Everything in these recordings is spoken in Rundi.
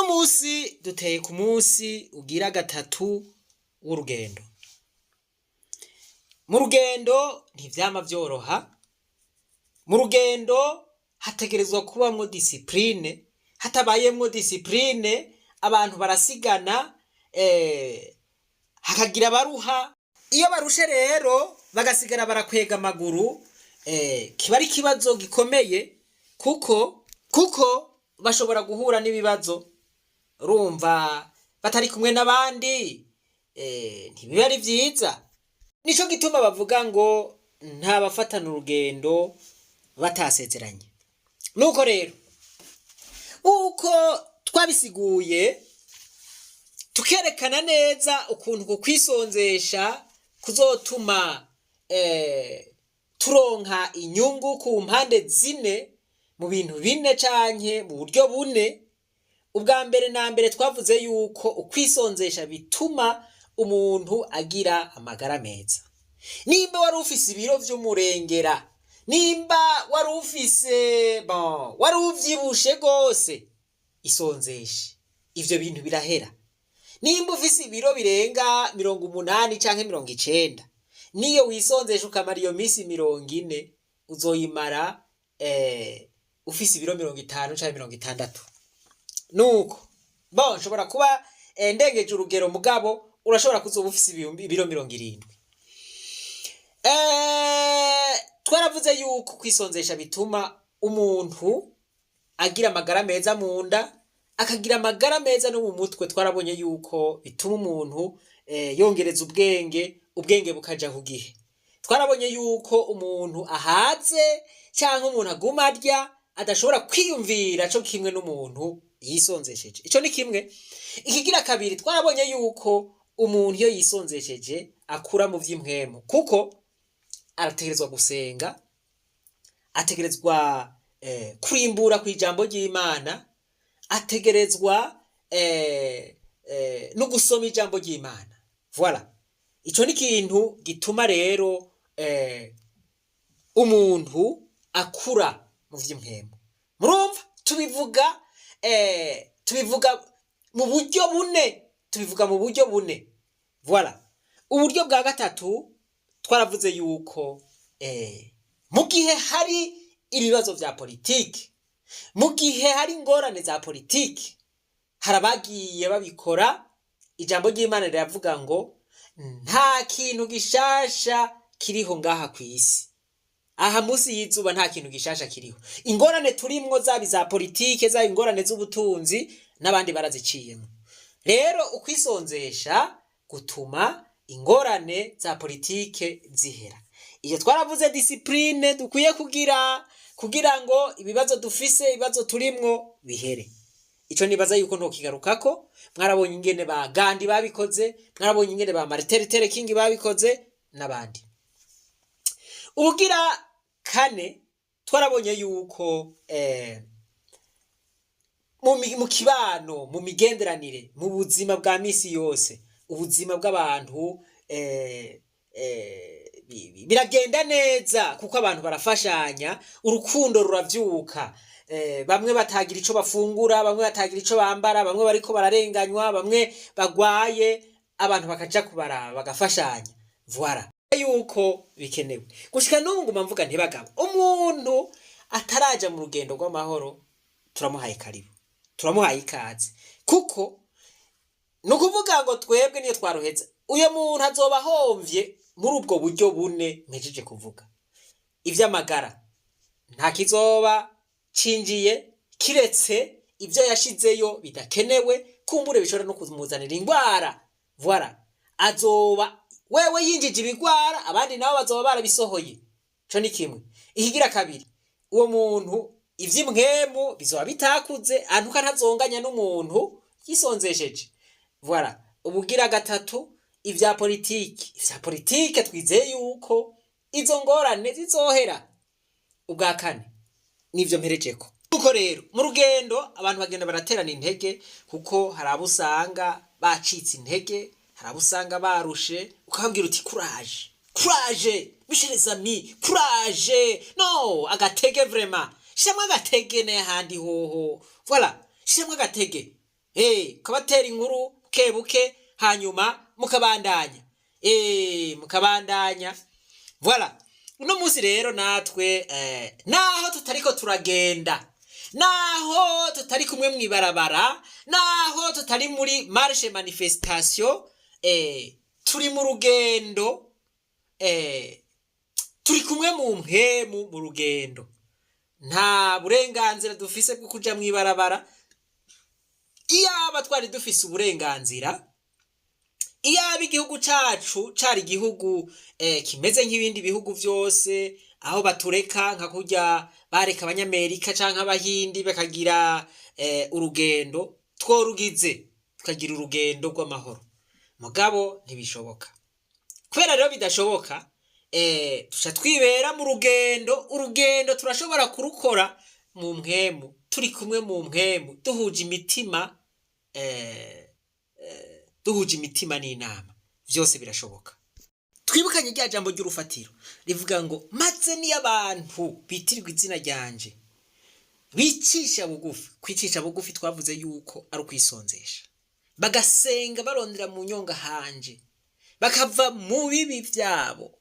uno munsi duteye ku munsi ugira gatatu w'urugendo. Mu rugendo ntivyama vyoroha, mu rugendo hategerezwa kubamwo disipline, hatabayemwo disipline abantu barasigana, hakagira baruha. Iyo barushe rero bagasigara barakwega amaguru, kiba ari ikibazo gikomeye kuko bashobora guhura n'ibibazo. Urumva batari kumwe n'abandi, ntibiba ari vyiza. Nico gituma bavuga ngo nta bafatana urugendo batasezeranye. Nuko rero uko twabisiguye tukerekana neza ukuntu kukwisonzesha kuzotuma turonka inyungu ku mpande zine mu bintu bine canke mu buryo bune. Ubwa mbere na mbere twavuze yuko ukwisonzesha bituma umuntu agira amagara meza. Nimba wari ufise ibiro vy'umurengera, nimba wari ufise wari uvyibushe gose, isonzeshe, ivyo bintu birahera. Nimba ufise ibiro birenga 80 canke 90, niyo wisonzesha ukamara iyo misi 40, uzoyimara ufise ibiro 50 canke 60. Nuko nshobora kuba ndengeje urugero, mugabo urashobora kuzoba ufise ibiro 70. Twaravuze yuko kwisonzesha bituma umuntu agira amagara meza mu nda, akagira amagara meza no mu mutwe. Twarabonye yuko bituma umuntu yongereza ubwenge bukaja ku gihe. Twarabonye yuko umuntu ahaze cyangwa umuntu aguma arya adashobora kwiyumvira cyo kimwe n'umuntu yisonzesheje. Ico ni kimwe. Ikigira kabiri, twarabonye yuko umuntu iyo yisonzesheje akura mu vy'impwemu, kuko arategerezwa gusenga, ategerezwa kurimbura ku ijambo ry'Imana, ategerezwa no gusoma ijambo ry'Imana. Voilà. Ico ni kintu gituma rero umuntu akura mu vy'impwemu. Murumva tubivuga mu buryo bune. Voilà. Uburyo bwa gatatu twaravuze yuko mu gihe hari ibibazo vya politiki, mu gihe hari ingorane za politiki, harabagiye babikora. Ijambo ry'Imana riravuga ngo nta kintu gishasha kiriho ngaha kw'isi. Aha musi y'izuba nta kintu gishasha kiriho. Ingorane turimwo zaba za politike, zaba ingorane z'ubutunzi, n'abandi baraziciyemo. Rero ukwisonzesha gutuma ingorane za politike zihera. Iyo twaravuze disipline dukwiye kugira ngo ibibazo dufise, ibibazo turimwo bihere. Ico nibaza yuko ntokigarukako. Mwarabonye ingene ba Gandhi babikoze, mwarabonye ingene ba Martin Luther King babikoze n'abandi. Ubugira kane twarabonye yuko mu kibano, mu migenderanire, mu buzima bwa misi yose, ubuzima bw'abantu biragenda neza kuko abantu barafashanya, urukundo ruravyuka. Bamwe batagira ico bafungura, bamwe batagira ico bambara, bamwe bariko bararenganywa, bamwe bagwaye, abantu bakaja kubaraba bagafashanya. Voilà. Yuko bikenewe. Gushika n'ubu nguma mvuga ntibagabo, umuntu ataraja mu rugendo rw'amahoro turamuhaye karibu, turamuhaye ikaze, kuko nukuvuga ngo twebwe niyo twaruheza uyo muntu azoba homvye muri ubwo buryo bune mpejeje kuvuga. Ivy'amagara nta kizoba cinjiye kiretse ivyo yashizeyo bidakenewe, kumbure bishobora no kumuzanira ingwara. Voilà. Azoba wewe yinjije ibigwara, abandi nabo bazoba barabisohoye. Co ni kimwe. Ikigira kabiri, uwo muntu ivy'impwemu bizoba bitakuze, antuka ntazonganya n'umuntu yisonzesheje. Voilà. Ubugira gatatu, ivya politike twizeye yuko izo ngorane zizohera. Ubwa kane nivyo mperejeko. Uko rero mu rugendo abantu bagenda baraterana intege, kuko hari abo usanga bacitse intege, hari abo usanga barushe, ukabwira uti courage mes chers amis, courage. No, agatege vraiment. Shamwe agatege ne handi hoho. Voilà, shamwe agatege. ukabatera inkuru buke buke hanyuma mukabandanya mukabandanya. Voilà, uno munsi rero natwe naho tutariko turagenda, naho tutari kumwe mwibarabara, naho tutari muri marche manifestation, turi mu rugendo, turi kumwe mu mpemu mu rugendo. Nta burenganzira dufise bwo kuja mwibarabara. Iyaba twari dufise uburenganzira, iyaba igihugu cacu cari igihugu kimeze nk'ibindi bihugu vyose, aho batureka nka kurya bareka abanyamerika canke abahindi bakagira urugendo, tworugize tukagira urugendo rw'amahoro. Mugabo ntibishoboka. Kubera rero bidashoboka, tuca twibera mu rugendo. Urugendo turashobora kurukora mu mpemu, turi kumwe mu mpemu, duhuje imitima n'inama, vyose birashoboka. Twibukanye rya jambo ry'urufatiro rivuga ngo maze niyo abantu bitirirwa izina ryanje bicisha bugufi. Kwicisha bugufi twavuze yuko ari ukwisonzesha, bagasenga barondera mu nyonga hanje, bakava mu bibi vyabo,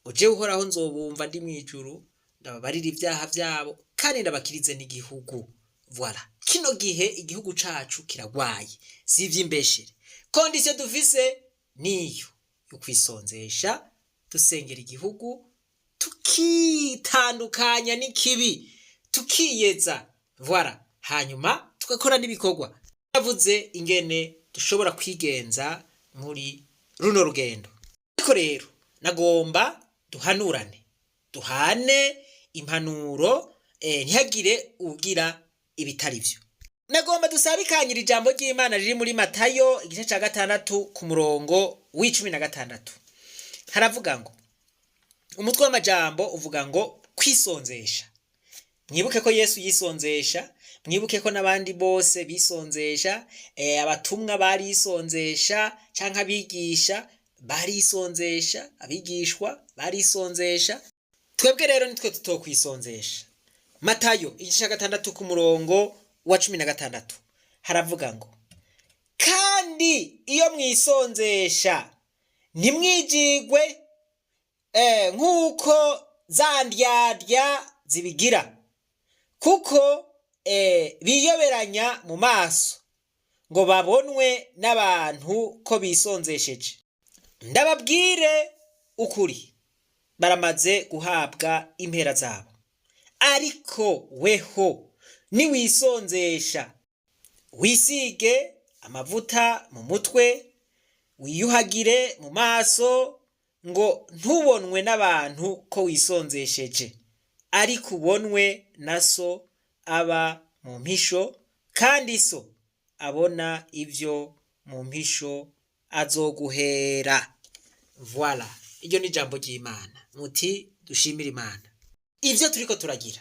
ngo jewe uhoraho nzobumva ndi mwijuru, ndababarira ivyaha vyabo kandi ndabakirize n'igihugu. Voilà, kino gihe igihugu cacu kiragwaye, si ivy'imbeshere. Kondisiyo dufise niyo yo kwisonzesha, dusengera igihugu, tukitandukanya n'ikibi, tukiyeza. Voilà, hanyuma tugakora n'ibikorwa. Navuze ingene dushobora kwigenza muri runo rugendo. Ariko rero nagomba duhanurane, duhane impanuro, ntihagire ugira ibitari vyo. Nagomba dusabikanyira ijambo ry'Imana riri muri Matayo igice ca 6 ku murongo w'16. Haravuga ngo, umutwe w'amajambo uvuga ngo kwisonzesha. Mwibuke ko Yesu yisonzesha, mwibuke ko n'abandi bose bisonzesha, abatumwa barisonzesha canke abigisha barisonzesha, abigishwa barisonzesha. Twebwe rero nitwe tutokwisonzesha. Matayo igice ca 6 ku murongo wa 16 haravuga ngo, kandi iyo mwisonzesha ntimwijigwe nk'uko za ndyarya zibigira, kuko biyoberanya mu maso ngo babonwe n'abantu ko bisonzesheje. Ndababwire ukuri, baramaze guhabwa impera zabo. Ariko weho niwisonzesha, wisige amavuta mu mutwe, wiyuhagire mu maso, ngo ntubonwe n'abantu ko wisonzesheje, ariko ubonwe na so aba mu mpisho, kandi so abona ivyo mu mpisho azoguhera. Voilà, iryo ni ijambo ry'Imana. Muti dushimira Imana ivyo turiko turagira,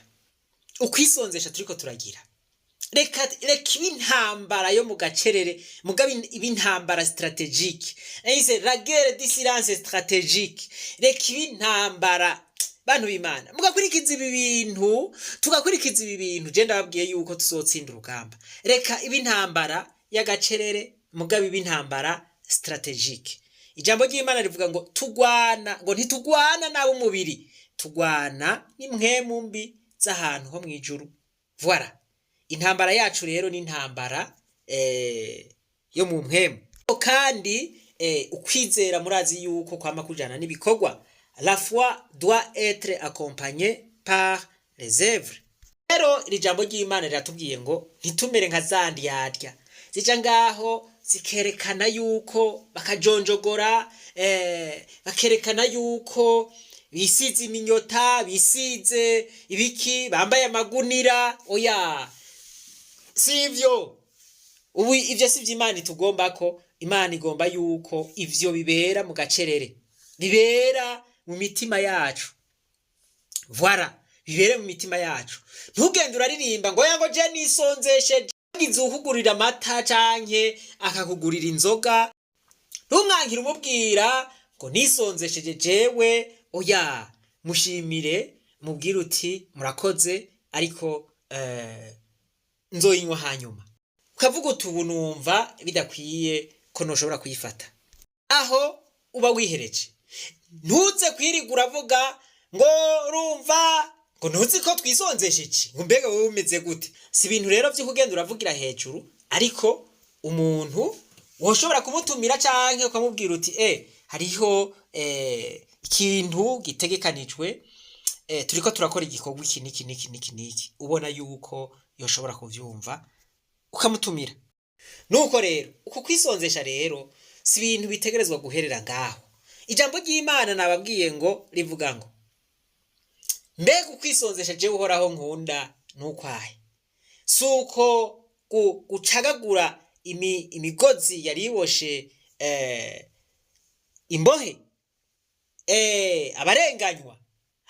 ukwisonzesha turiko turagira. Reka ibintambara yo mu gacerere, mugabe ibintambara strategique, la guerre du silence stratégique. Reka ibintambara bantu b'Imana, mugakurikiza ibi bintu, tugakurikiza ibi bintu, je ndababwiye yuko tuzotsinda urugamba. Reka ibintambara y'agacerere, mugabe ibintambara strategique. Ijambo ry'Imana rivuga ngo tugwana, ngo ntitugwana nabo mubiri, tugwana n'impwemu mbi z'ahantu ho mwijuru. Voilà, intambara yacu rero ni intambara yo mu mpwemu. Kandi ukwizera murazi yuko kwama kujana n'ibikorwa. La foi doit être accompagnée par les œuvres. Rero iri jambo ry'Imana riratubwiye ngo ntitumere nka za ndyarya zija ngaho zikerekana yuko bakajonjogora, bakerekana yuko bisize iminyota, bisize ibiki, bambaye amagunira. Oya, sivyo. Ubu ivyo sivyo Imana itugomba ko. Imana igomba yuko ivyo bibera mu gacerere, bibera mu mitima yacu. Voilà, bibere mu mitima yacu. Ntugende uraririmba ngo yango je nisonzeshe, gize ukugurira amata canke akakugurira inzoga, ntumwankira umubwira ngo nisonzesheje jewe. Oya, mushimire, mubwire uti murakoze, ariko nzoyinywa hanyuma. ukavuga uti ubu numva bidakwiye ko ntushobora kuyifata, aho uba wihereje. Ntuze kwirirwa uravuga ngo urumva ngo ntuzi ko twisonzesha iki, ngo mbega wowe umeze gute. Si ibintu rero vyo kugenda uravugira hejuru, ariko umuntu woshobora kumutumira canke ukamubwira uti hariho ikintu gitegekanijwe, turiko turakora igikorwa iki niki, ubona yuko yoshobora kuvyumva ukamutumira. Nuko rero uko kwisonzesha rero si ibintu bitegerezwa guherera ngaho. Ijambo ry'Imana nababwiye ngo rivuga ngo mbega ukwisonzesha jewe uhoraho nkunda nukwahe, suko gucagagura imigozi yariboshe imbohe, abarenganywa,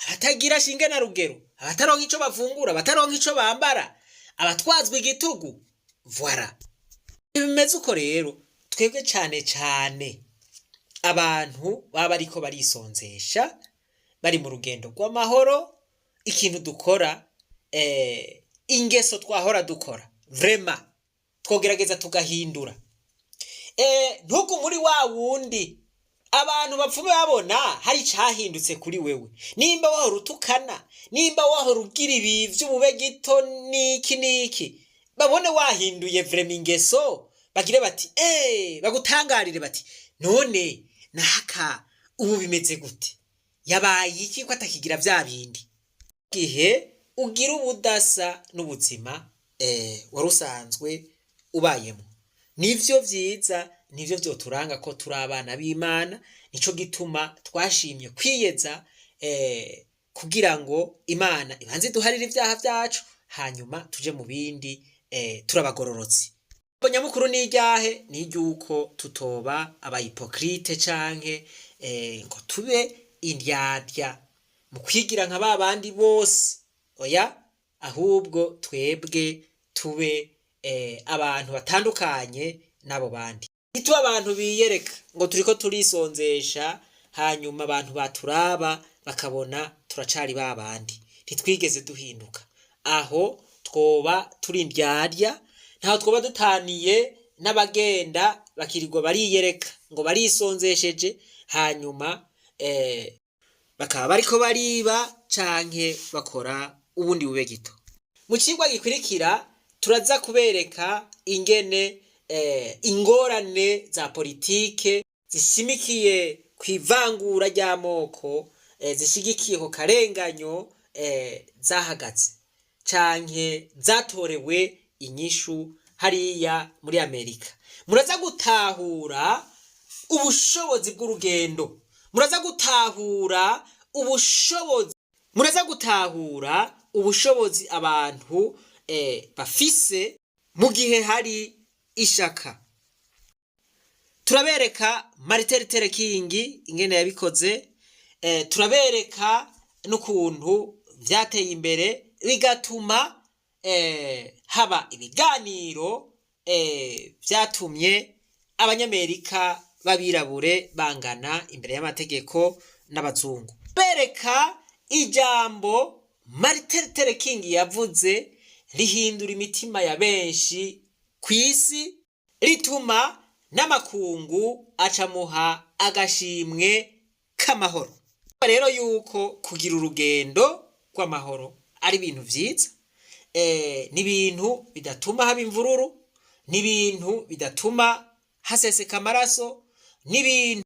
abatagira shinge na rugero, abataronka ico bafungura, abataronka ico bambara, abatwazwa igitugu. Voilà, bimeze uko rero twebwe cane abantu baba ariko barisonzesha bari mu rugendo rw'amahoro. Ikintu dukora, ingeso twahora dukora vraiment twogerageza tugahindura. Ntugu muri wa wundi abantu bapfume babona hari cahindutse kuri wewe. Nimba wahora utukana, nimba wahora ugira ibi vy'ubube gito niki, babone wahinduye vraiment ingeso, bagire bati bagutangarire bati none naka ubu bimeze gute, yabaye iki ko atakigira vya bindi. Gihe ugira ubudasa n'ubuzima warusanzwe ubayemo, nivyo vyiza, nivyo vyoturanga ko turi abana b'Imana. Nico gituma twashimye kwiyeza kugira ngo Imana ibanze duharire ivyaha vyacu, hanyuma tuje mu bindi turabagororotsi. Nyamukuru ni iryahe? Ni iryuko tutoba abahipokrite canke ngo tube indyarya mu kwigira nka babandi bose. Oya, ahubwo twebwe tube abantu batandukanye n'abo bandi. Ntitube abantu biyereka ngo turiko turisonzesha, hanyuma abantu baturaba bakabona turacari babandi, ntitwigeze duhinduka. Aho twoba turi indyarya, ntaho twoba dutaniye n'abagenda bakirirwa bariyereka ngo barisonzesheje, hanyuma bakaba bariko bariba canke bakora ubundi bube gito. Mu cigwa gikurikira turaza kubereka ingene ingorane za politike zishimikiye kwivangura ry'amoko, zishigikiye ku karenganyo zahagaze canke zatorewe inyishu hariya muri Amerika. Muraza gutahura ubushobozi bw'urugendo, muraza gutahura ubushobozi abantu bafise mu gihe hari ishaka. Turabereka Martin Luther King ingene yabikoze, turabereka n'ukuntu vyateye imbere bigatuma haba ibiganiro vyatumye abanyamerika babirabure bangana imbere y'amategeko n'abazungu. Bereka ijambo Martin Luther King yavuze rihindura imitima ya benshi kw'isi, rituma n'amakungu acamuha agashimwe k'amahoro. Rero yuko kugira urugendo rw'amahoro ari ibintu vyiza, ni ibintu bidatuma haba imvururu, ni ibintu bidatuma haseseka amaraso, ni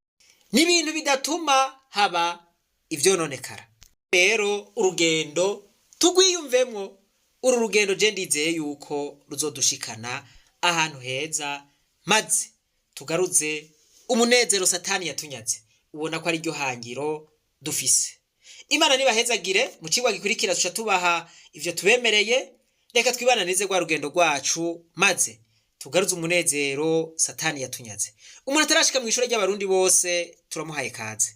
ibintu bidatuma haba ivyononekara. Rero urugendo tugwiyumvemwo, uru rugendo je ndizeye yuko ruzodushikana ahantu heza, maze tugaruze umunezero Satani yatunyaze. Ubona ko ari ryo hangiro dufise. Imana nibahezagire. Mu cigwa gikurikira tuca tubaha ivyo tubemereye. Reka twibananize rwa rugendo rwacu, maze tugaruze umunezero Satani yatunyaze. Umuntu atarashika mu ishuri ry'abarundi bose turamuhaye kaze.